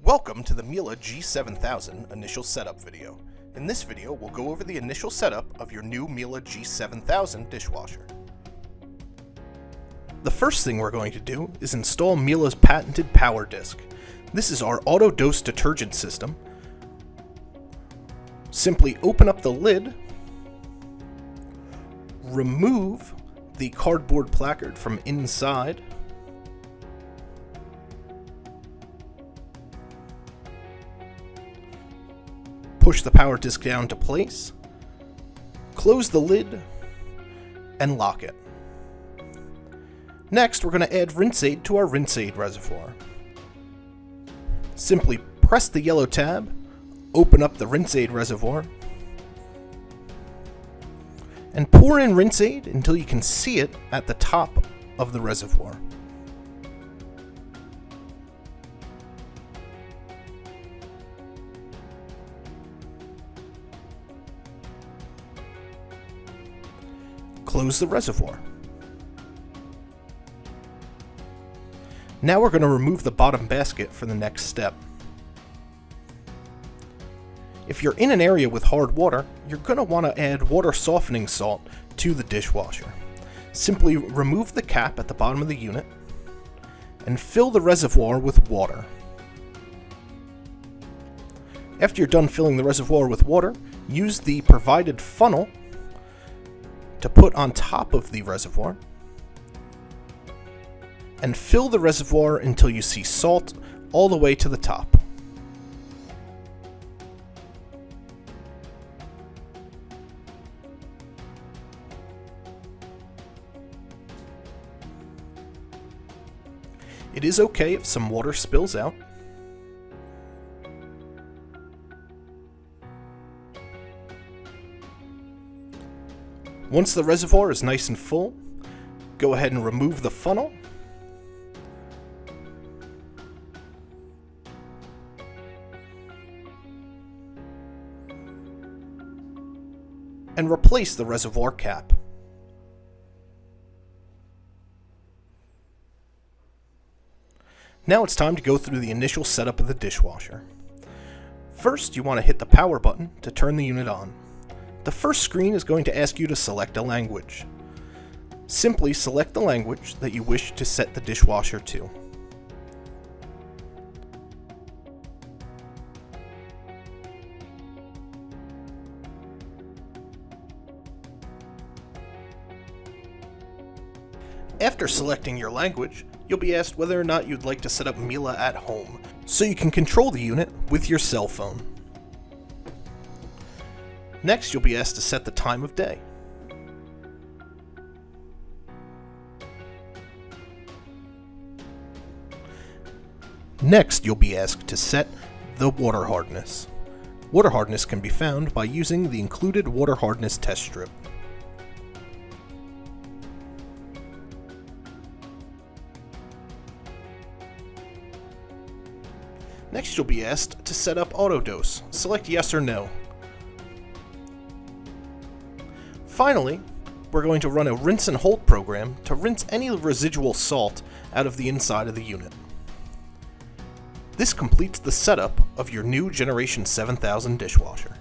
Welcome to the Miele G7000 initial setup video. In this video, we'll go over the initial setup of your new Miele G7000 dishwasher. The first thing we're going to do is install Miele's patented power disc. This is our auto dose detergent system. Simply open up the lid, remove the cardboard placard from inside, push the power disc down to place, close the lid, and lock it. Next, we're going to add rinse aid to our rinse aid reservoir. Simply press the yellow tab, open up the rinse aid reservoir, and pour in rinse aid until you can see it at the top of the reservoir. Close the reservoir. Now we're going to remove the bottom basket for the next step. If you're in an area with hard water, you're going to want to add water softening salt to the dishwasher. Simply remove the cap at the bottom of the unit and fill the reservoir with water. After you're done filling the reservoir with water, use the provided funnel to put on top of the reservoir and fill the reservoir until you see salt all the way to the top. It is okay if some water spills out. Once the reservoir is nice and full, go ahead and remove the funnel. And replace the reservoir cap. Now it's time to go through the initial setup of the dishwasher. First, you want to hit the power button to turn the unit on. The first screen is going to ask you to select a language. Simply select the language that you wish to set the dishwasher to. After selecting your language, you'll be asked whether or not you'd like to set up Miele at home, so you can control the unit with your cell phone. Next, you'll be asked to set the time of day. Next, you'll be asked to set the water hardness. Water hardness can be found by using the included water hardness test strip. Next, you'll be asked to set up auto dose. Select yes or no. Finally, we're going to run a rinse and hold program to rinse any residual salt out of the inside of the unit. This completes the setup of your new Generation 7000 dishwasher.